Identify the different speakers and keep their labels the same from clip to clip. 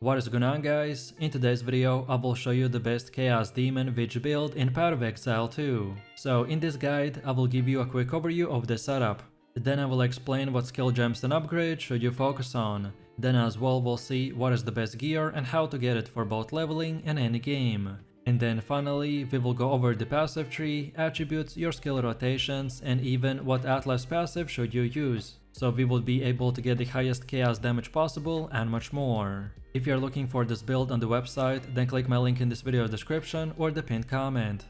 Speaker 1: What is going on, guys? In today's video I will show you the best Chaos Demon Witch build in Path of Exile 2. So in this guide I will give you a quick overview of the setup. Then I will explain what skill gems and upgrades should you focus on. Then as well we'll see what is the best gear and how to get it for both leveling and endgame. And then finally we will go over the passive tree, attributes, your skill rotations, and even what Atlas passive should you use. So we will be able to get the highest chaos damage possible and much more. If you're looking for this build on the website, then click my link in this video description or the pinned comment.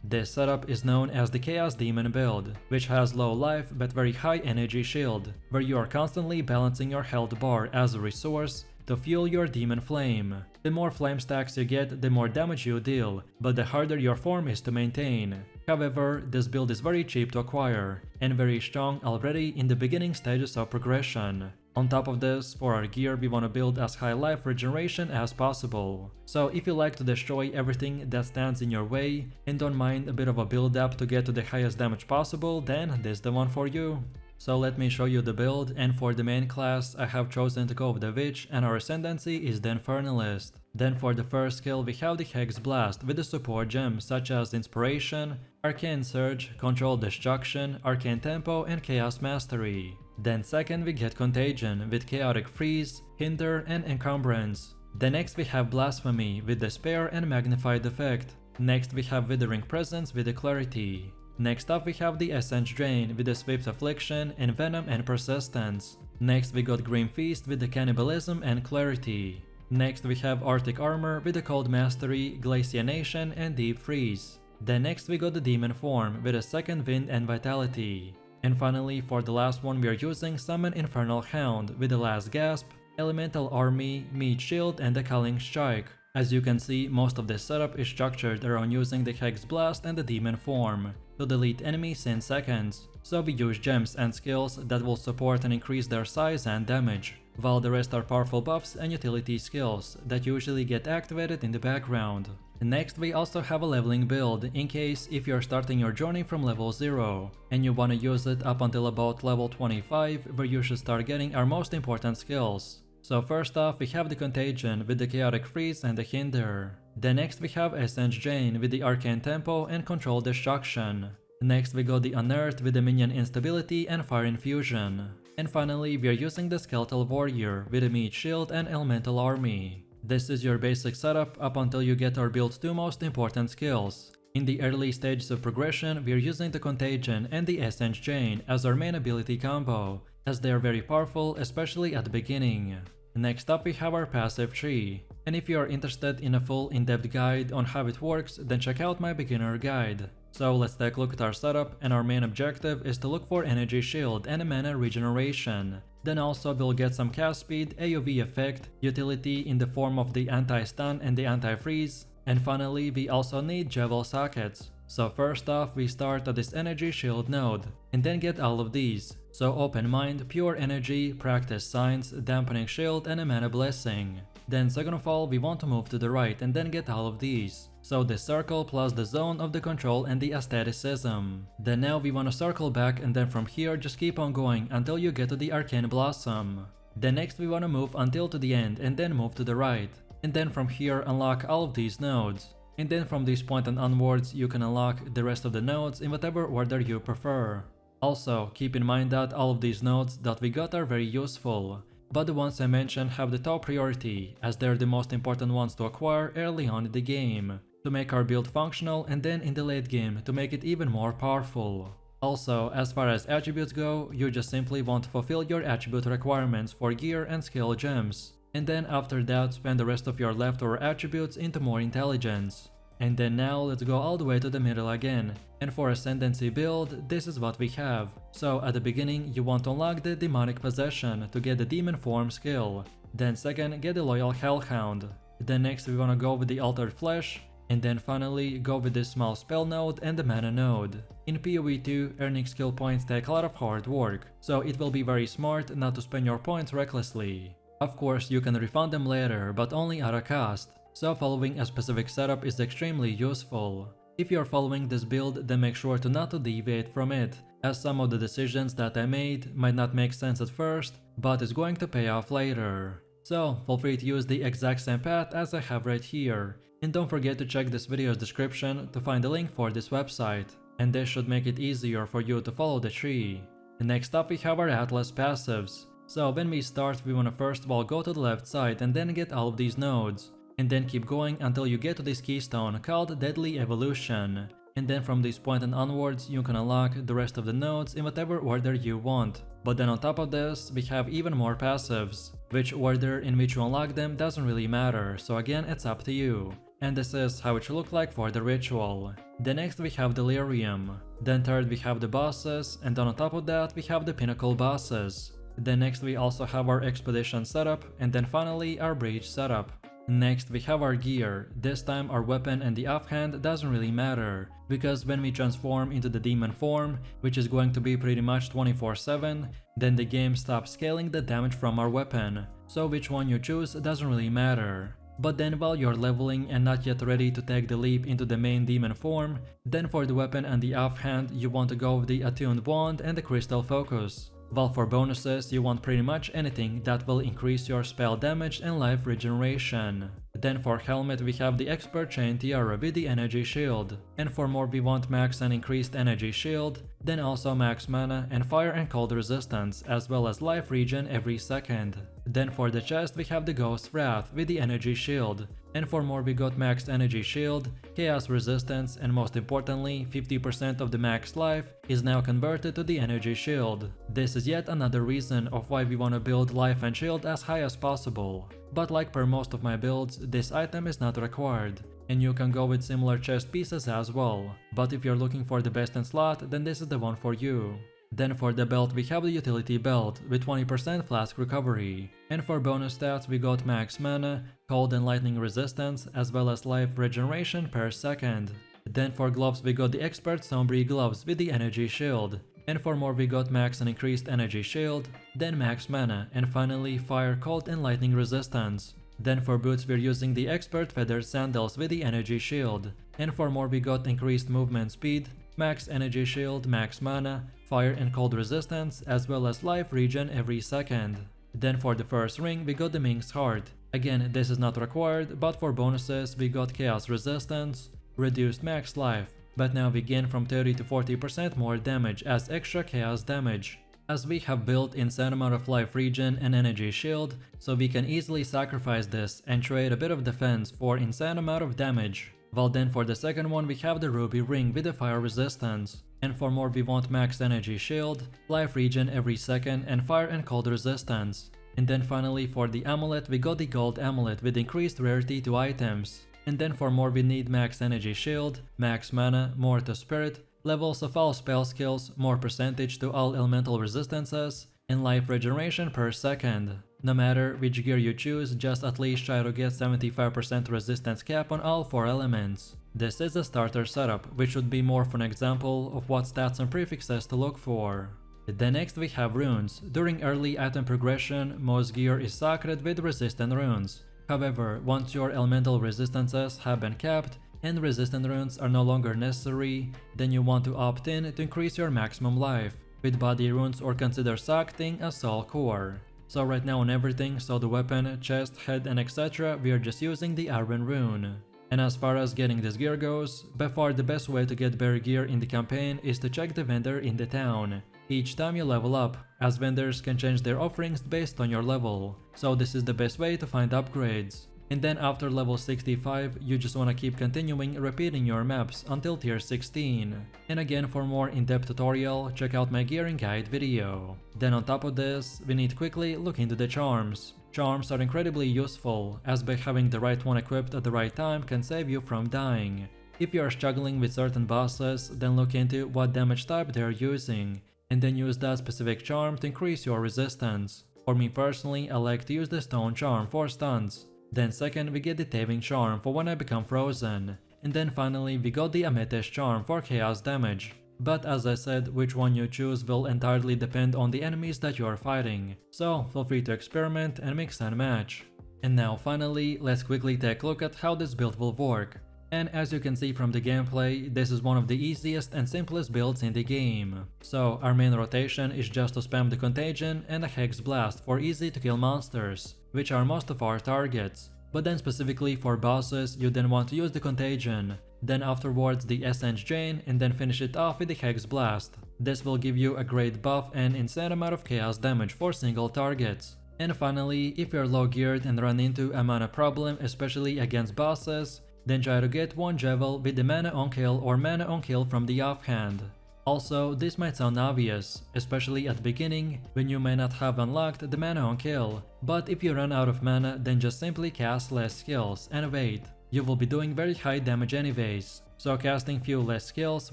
Speaker 1: This setup is known as the Chaos Demon build, which has low life but very high energy shield, where you are constantly balancing your health bar as a resource to fuel your demon flame. The more flame stacks you get, the more damage you deal, but the harder your form is to maintain. However, this build is very cheap to acquire, and very strong already in the beginning stages of progression. On top of this, for our gear we want to build as high life regeneration as possible. So if you like to destroy everything that stands in your way, and don't mind a bit of a build up to get to the highest damage possible, then this is the one for you. So let me show you the build, and for the main class I have chosen to go with the Witch, and our ascendancy is the Infernalist. Then for the first skill we have the Hex Blast with the support gems such as Inspiration, Arcane Surge, Control Destruction, Arcane Tempo, and Chaos Mastery. Then second we get Contagion with Chaotic Freeze, Hinder, and Encumbrance. Then next we have Blasphemy with Despair and Magnified Effect. Next we have Withering Presence with the Clarity. Next up we have the Essence Drain with the Swift Affliction, and Venom and Persistence. Next we got Grim Feast with the Cannibalism and Clarity. Next we have Arctic Armor with the Cold Mastery, Glacianation, and Deep Freeze. Then next we got the Demon Form with a Second Wind and Vitality. And finally, for the last one we are using Summon Infernal Hound with the Last Gasp, Elemental Army, Meat Shield, and the Culling Strike. As you can see, most of this setup is structured around using the Hex Blast and the Demon Form to delete enemies in seconds, so we use gems and skills that will support and increase their size and damage, while the rest are powerful buffs and utility skills that usually get activated in the background. Next we also have a leveling build in case if you're starting your journey from level 0 and you want to use it up until about level 25, where you should start getting our most important skills. So first off we have the Contagion with the Chaotic Freeze and the Hinder. Then next we have Essence Drain with the Arcane Tempo and Control Destruction. Next we got the Unearth with the Minion Instability and Fire Infusion. And finally we are using the Skeletal Warrior with the Meat Shield and Elemental Army. This is your basic setup up until you get our build's two most important skills. In the early stages of progression we are using the Contagion and the Essence Drain as our main ability combo, as they are very powerful especially at the beginning. Next up we have our passive tree, and if you are interested in a full in-depth guide on how it works, then check out my beginner guide. So let's take a look at our setup, and our main objective is to look for energy shield and a mana regeneration. Then also we'll get some cast speed, AoV effect, utility in the form of the anti-stun and the anti-freeze, and finally we also need Javel sockets. So first off we start at this energy shield node, and then get all of these. So Open Mind, Pure Energy, Practice Signs, Dampening Shield, and a Mana Blessing. Then second of all we want to move to the right and then get all of these. So the circle plus the zone of the control and the aestheticism. Then now we want to circle back, and then from here just keep on going until you get to the Arcane Blossom. Then next we want to move until to the end and then move to the right. And then from here unlock all of these nodes. And then from this point and onwards you can unlock the rest of the nodes in whatever order you prefer. Also, keep in mind that all of these nodes that we got are very useful, but the ones I mentioned have the top priority, as they're the most important ones to acquire early on in the game, to make our build functional, and then in the late game to make it even more powerful. Also, as far as attributes go, you just simply want to fulfill your attribute requirements for gear and skill gems, and then after that spend the rest of your leftover attributes into more intelligence. And then now let's go all the way to the middle again, and for ascendancy build this is what we have. So at the beginning you want to unlock the Demonic Possession to get the Demon Form skill, then second get the Loyal Hellhound, then next we want to go with the Altered Flesh, and then finally go with the Small Spell node and the Mana node. In PoE 2 earning skill points take a lot of hard work, so it will be very smart not to spend your points recklessly. Of course you can refund them later, but only at a cost. So following a specific setup is extremely useful. If you're following this build, then make sure to not to deviate from it, as some of the decisions that I made might not make sense at first, but is going to pay off later. So feel free to use the exact same path as I have right here, and don't forget to check this video's description to find the link for this website, and this should make it easier for you to follow the tree. And next up we have our Atlas passives. So when we start, we wanna first of all go to the left side and then get all of these nodes, and then keep going until you get to this keystone called Deadly Evolution. And then from this point and onwards, you can unlock the rest of the nodes in whatever order you want. But then on top of this, we have even more passives. Which order in which you unlock them doesn't really matter, so again it's up to you. And this is how it should look like for the ritual. Then next we have Delirium. Then third we have the bosses, and then on top of that we have the pinnacle bosses. Then next we also have our expedition setup, and then finally our breach setup. Next we have our gear. This time our weapon and the offhand doesn't really matter, because when we transform into the demon form, which is going to be pretty much 24/7, then the game stops scaling the damage from our weapon, so which one you choose doesn't really matter. But then while you're leveling and not yet ready to take the leap into the main demon form, then for the weapon and the offhand you want to go with the attuned wand and the crystal focus. While for bonuses, you want pretty much anything that will increase your spell damage and life regeneration. Then for helmet we have the expert chain tiara with the energy shield. And for more we want max and increased energy shield, then also max mana and fire and cold resistance, as well as life regen every second. Then for the chest we have the ghost wrath with the energy shield. And for more we got max energy shield, chaos resistance, and most importantly 50% of the max life is now converted to the energy shield. This is yet another reason of why we want to build life and shield as high as possible. But like per most of my builds, this item is not required, and you can go with similar chest pieces as well. But if you're looking for the best in slot, then this is the one for you. Then for the belt we have the utility belt with 20% flask recovery, and for bonus stats we got max mana, cold and lightning resistance, as well as life regeneration per second. Then for gloves we got the expert Sombri gloves with the energy shield, and for more we got max and increased energy shield, then max mana, and finally fire, cold and lightning resistance. Then for boots we're using the expert feathered sandals with the energy shield, and for more we got increased movement speed, max energy shield, max mana, fire and cold resistance, as well as life regen every second. Then for the first ring we got the Minx heart. Again, this is not required, but for bonuses we got chaos resistance, reduced max life, but now we gain from 30 to 40% more damage as extra chaos damage. As we have built insane amount of life regen and energy shield, so we can easily sacrifice this and trade a bit of defense for insane amount of damage. While then for the second one we have the ruby ring with the fire resistance. And for more we want max energy shield, life regen every second, and fire and cold resistance. And then finally for the amulet we got the gold amulet with increased rarity to items. And then for more we need max energy shield, max mana, more to spirit, levels of all spell skills, more percentage to all elemental resistances, and life regeneration per second. No matter which gear you choose, just at least try to get 75% resistance cap on all 4 elements. This is a starter setup, which would be more of an example of what stats and prefixes to look for. Then next we have runes. During early item progression, most gear is sacred with resistant runes. However, once your elemental resistances have been capped and resistant runes are no longer necessary, then you want to opt in to increase your maximum life with body runes or consider sacting a soul core. So right now on everything, so the weapon, chest, head and etc, we are just using the iron rune. And as far as getting this gear goes, by far the best way to get better gear in the campaign is to check the vendor in the town each time you level up, as vendors can change their offerings based on your level, so this is the best way to find upgrades. And then after level 65, you just wanna keep continuing repeating your maps until tier 16. And again, for more in-depth tutorial, check out my gearing guide video. Then on top of this, we need quickly look into the charms. Charms are incredibly useful, as by having the right one equipped at the right time can save you from dying. If you are struggling with certain bosses, then look into what damage type they are using, and then use that specific charm to increase your resistance. For me personally, I like to use the stone charm for stuns. Then second we get the Taving charm for when I become frozen. And then finally we got the Amethyst charm for chaos damage. But as I said, which one you choose will entirely depend on the enemies that you are fighting. So feel free to experiment and mix and match. And now finally, let's quickly take a look at how this build will work. And as you can see from the gameplay, this is one of the easiest and simplest builds in the game. So our main rotation is just to spam the Contagion and a Hex Blast for easy to kill monsters, which are most of our targets. But then specifically for bosses, you then want to use the Contagion, then afterwards the Ascendancy, and then finish it off with the Hex Blast. This will give you a great buff and insane amount of chaos damage for single targets. And finally, if you're low geared and run into a mana problem, especially against bosses, then try to get one Javel with the mana on kill or mana on kill from the offhand. Also, this might sound obvious, especially at the beginning, when you may not have unlocked the mana on kill, but if you run out of mana, then just simply cast less skills and wait. You will be doing very high damage anyways, so casting few less skills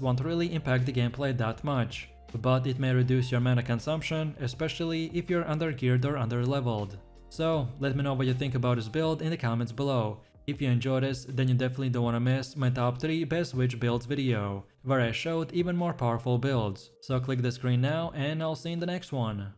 Speaker 1: won't really impact the gameplay that much, but it may reduce your mana consumption, especially if you're undergeared or underleveled. So, let me know what you think about this build in the comments below. If you enjoyed this, then you definitely don't want to miss my top 3 best witch builds video, where I showed even more powerful builds. So click the screen now and I'll see you in the next one.